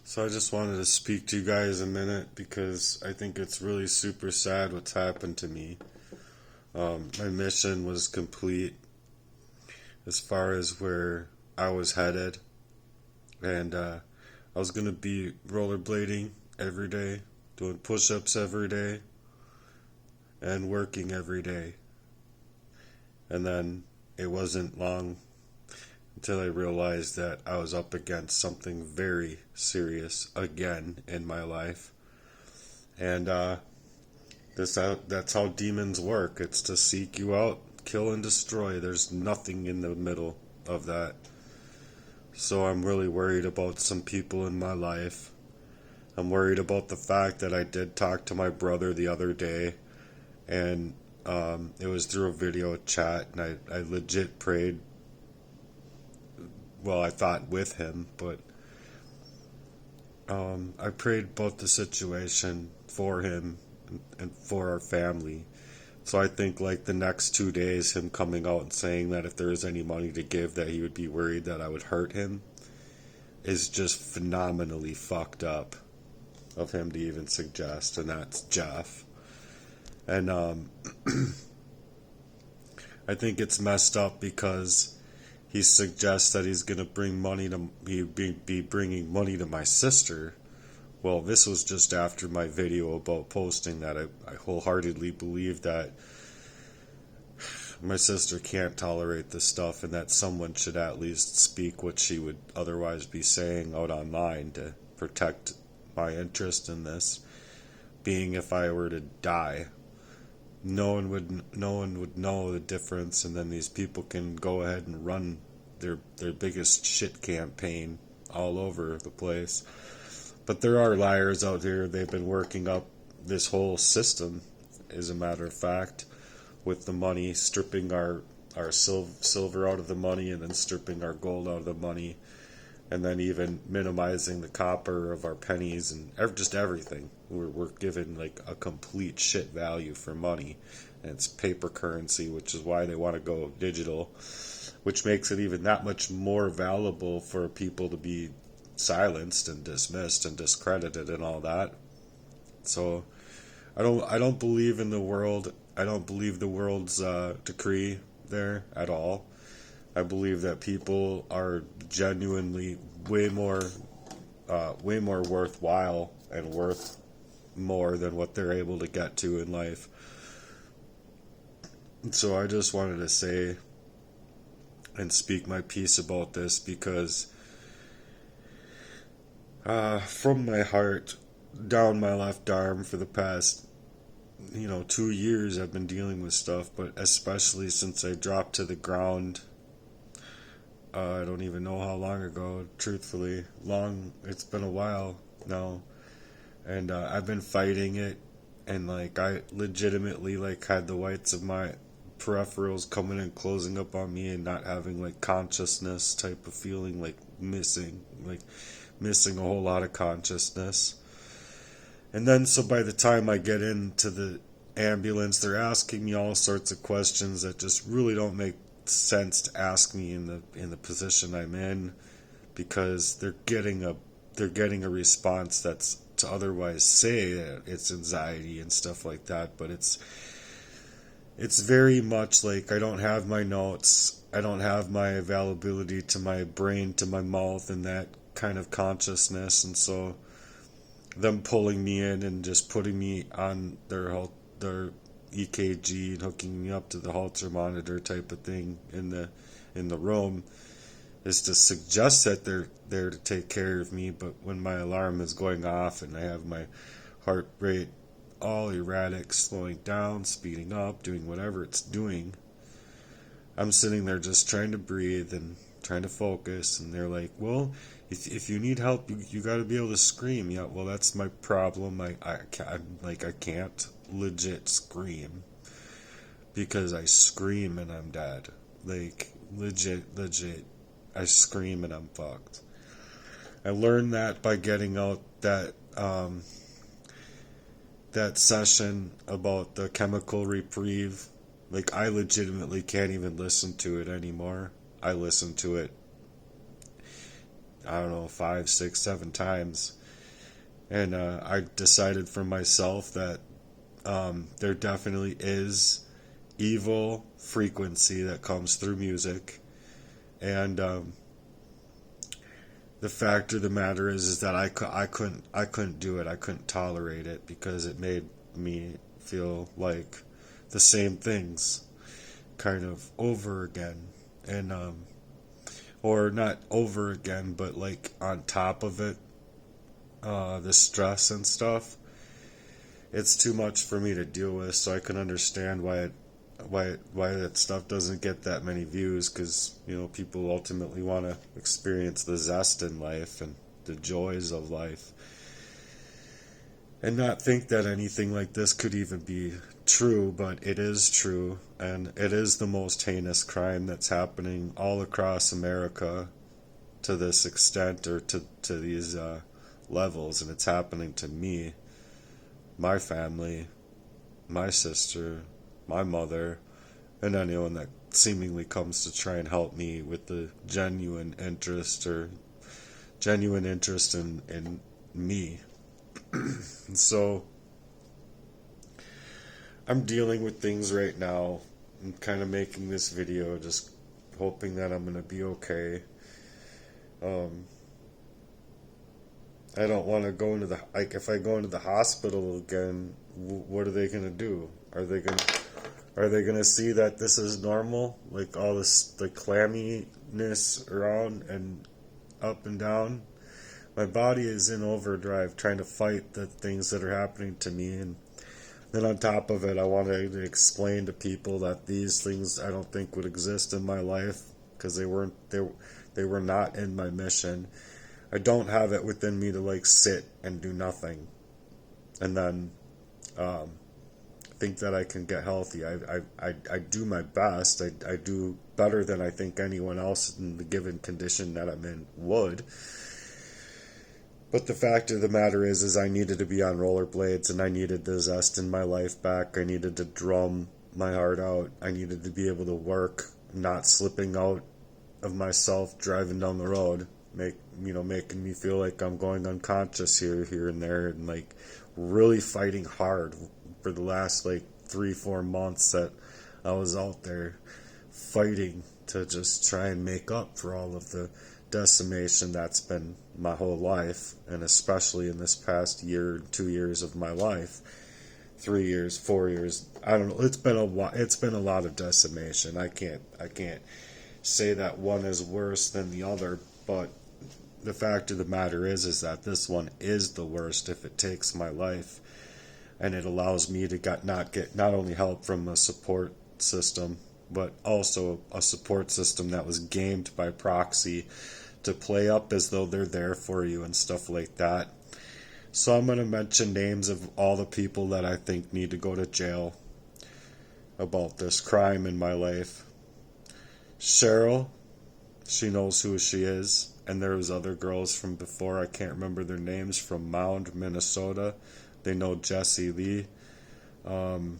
So I just wanted to speak to you guys a minute because I think it's really super sad what's happened to me. My mission was complete as far as where I was headed, and I was gonna be rollerblading every day, doing push-ups every day, and working every day. And then it wasn't long until I realized that I was up against something very serious again in my life. And that's how demons work. It's to seek you out, kill and destroy. There's nothing in the middle of that. So I'm really worried about some people in my life. I'm worried about the fact that I did talk to my brother the other day, and it was through a video chat, and I legit prayed. Well, I thought with him, but I prayed about the situation for him and for our family. So I think like the next 2 days, him coming out and saying that if there is any money to give, that he would be worried that I would hurt him, is just phenomenally fucked up of him to even suggest, and that's Jeff. And I think it's messed up because he suggests that he's gonna bring money to be bringing money to my sister. Well, this was just after my video about posting that I wholeheartedly believe that my sister can't tolerate this stuff, and that someone should at least speak what she would otherwise be saying out online to protect my interest in this. Being if I were to die, no one would know the difference, and then these people can go ahead and run their biggest shit campaign all over the place. But there are liars out there. They've been working up this whole system, as a matter of fact, with the money, stripping our silver out of the money, and then stripping our gold out of the money, and then even minimizing the copper of our pennies, and just everything. We're given like a complete shit value for money, and it's paper currency, which is why they want to go digital, which makes it even that much more valuable for people to be silenced and dismissed and discredited and all that. So I don't believe in the world. I don't believe the world's decree there at all. I believe that people are genuinely way more worthwhile and worth more than what they're able to get to in life. So I just wanted to say and speak my piece about this because from my heart down my left arm for the past 2 years I've been dealing with stuff, but especially since I dropped to the ground. I don't even know how long ago, truthfully. It's been a while now. And I've been fighting it, and like I legitimately like had the whites of my peripherals coming and closing up on me, and not having like consciousness type of feeling, like missing a whole lot of consciousness. And then so by the time I get into the ambulance, they're asking me all sorts of questions that just really don't make sense to ask me in the position I'm in, because they're getting a response that's to otherwise say that it's anxiety and stuff like that, but it's very much like I don't have my notes, I don't have my availability to my brain, to my mouth, and that kind of consciousness. And so them pulling me in and just putting me on their EKG and hooking me up to the Holter monitor type of thing in the room is to suggest that they're there to take care of me. But when my alarm is going off and I have my heart rate all erratic, slowing down, speeding up, doing whatever it's doing, I'm sitting there just trying to breathe and trying to focus, and they're like, well, if you need help, you got to be able to scream. Yeah, well, that's my problem. I can't legit scream, because I scream and I'm dead. Like legit, I scream and I'm fucked. I learned that by getting out that session about the chemical reprieve. Like, I legitimately can't even listen to it anymore. I listen to it I don't know, 5, 6, 7 times. And I decided for myself that there definitely is evil frequency that comes through music. And the fact of the matter is that I couldn't do it. I couldn't tolerate it because it made me feel like the same things kind of over again. And or not over again, but like on top of it, the stress and stuff. It's too much for me to deal with, so I can understand why that stuff doesn't get that many views, because people ultimately want to experience the zest in life and the joys of life, and not think that anything like this could even be true. But it is true, and it is the most heinous crime that's happening all across America to this extent, or to these levels, and it's happening to me, my family, my sister, my mother, and anyone that seemingly comes to try and help me with the genuine interest in me. So I'm dealing with things right now. I'm kind of making this video just hoping that I'm going to be okay. I don't want to go into if I go into the hospital again, what are they going to do? Are they going to see that this is normal? Like all this, the clamminess around and up and down? My body is in overdrive trying to fight the things that are happening to me. And then on top of it, I wanted to explain to people that these things I don't think would exist in my life, because they were not in my mission. I don't have it within me to like sit and do nothing and then think that I can get healthy. I do my best. I do better than I think anyone else in the given condition that I'm in would. But the fact of the matter is I needed to be on rollerblades, and I needed the zest in my life back. I needed to drum my heart out. I needed to be able to work, not slipping out of myself driving down the road, making me feel like I'm going unconscious here and there, and like really fighting hard for the last like 3-4 months that I was out there fighting to just try and make up for all of the decimation that's been my whole life, and especially in this past year, 2 years of my life, 3 years, 4 years. I don't know. It's been a lot of decimation. I can't say that one is worse than the other, but the fact of the matter is that this one is the worst if it takes my life, and it allows me to not only help from a support system, but also a support system that was gamed by proxy to play up as though they're there for you and stuff like that. So I'm going to mention names of all the people that I think need to go to jail about this crime in my life. Cheryl, she knows who she is. And there was other girls from before, I can't remember their names, from Mound, Minnesota. They know Jessie Lee. I'm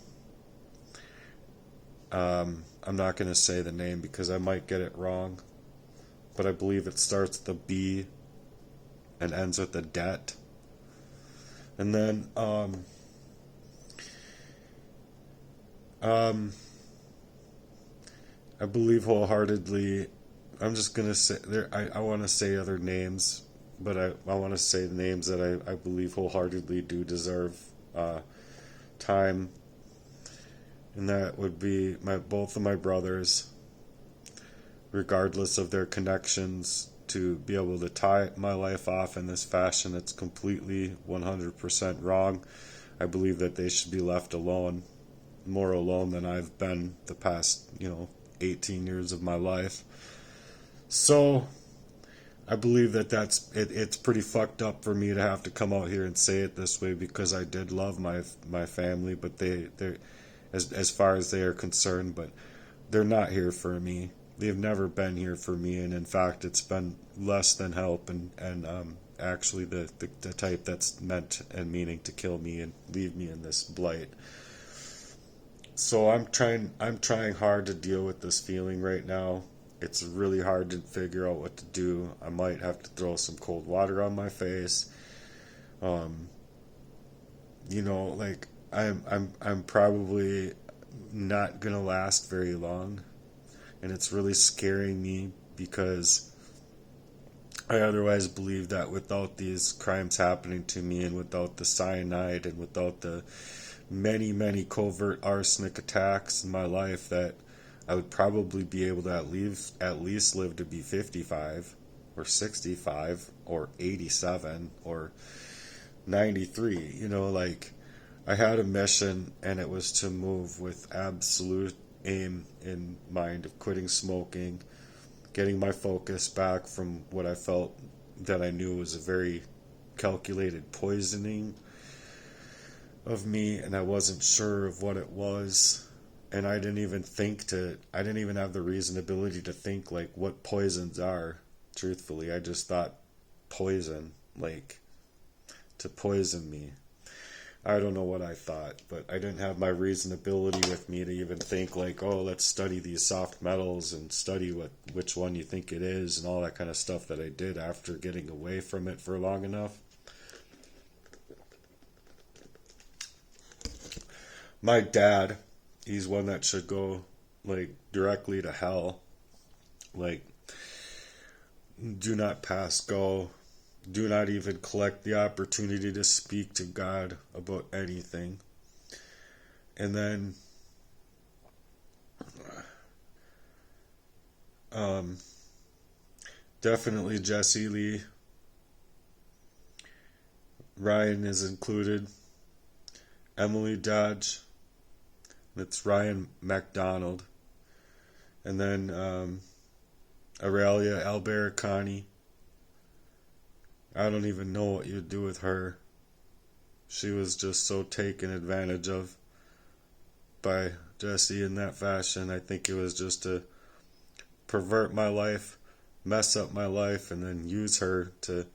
not going to say the name because I might get it wrong, but I believe it starts with a B and ends with a det. And then I believe wholeheartedly, I'm just going to say, I want to say other names, but I want to say the names that I believe wholeheartedly do deserve time. And that would be both of my brothers, regardless of their connections, to be able to tie my life off in this fashion. It's completely 100% wrong. I believe that they should be left alone, more alone than I've been the past, 18 years of my life. So I believe that it's pretty fucked up for me to have to come out here and say it this way, because I did love my family, but they're as far as they are concerned, but they're not here for me. They've never been here for me, and in fact it's been less than help, and actually the type that's meant and meaning to kill me and leave me in this blight. So I'm trying hard to deal with this feeling right now. It's really hard to figure out what to do. I might have to throw some cold water on my face. Um, like I'm probably not gonna last very long, and it's really scaring me because I otherwise believe that without these crimes happening to me, and without the cyanide, and without the many, many covert arsenic attacks in my life, that I would probably be able to at least live to be 55 or 65 or 87 or 93. Like, I had a mission, and it was to move with absolute aim in mind of quitting smoking, getting my focus back from what I felt that I knew was a very calculated poisoning of me, and I wasn't sure of what it was. And I didn't even have the reasonability to think like what poisons are. Truthfully, I just thought poison, like to poison me. I don't know what I thought, but I didn't have my reasonability with me to even think like, oh, let's study these soft metals and study which one you think it is and all that kind of stuff that I did after getting away from it for long enough. My dad, he's one that should go like directly to hell. Like, do not pass go. Do not even collect the opportunity to speak to God about anything. And then um, definitely Jesse Lee. Ryan is included. Emily Dodge. It's Ryan MacDonald. And then Aurelia Albericani. I don't even know what you'd do with her. She was just so taken advantage of by Jesse in that fashion. I think it was just to pervert my life, mess up my life, and then use her to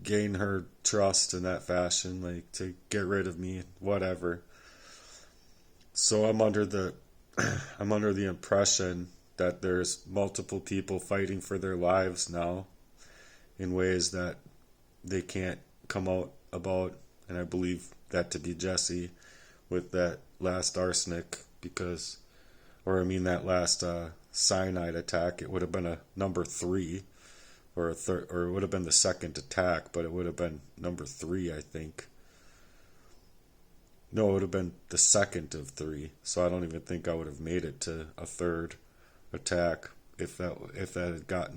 gain her trust in that fashion, like to get rid of me, whatever. So I'm under the I'm under the impression that there's multiple people fighting for their lives now in ways that they can't come out about, and I believe that to be Jesse with that last arsenic, because, or I mean that last cyanide attack. It would have been a number three, or a third, or it would have been the second attack, but it would have been number three, I think. No, it would have been the second of three. So I don't even think I would have made it to a third attack if that had gotten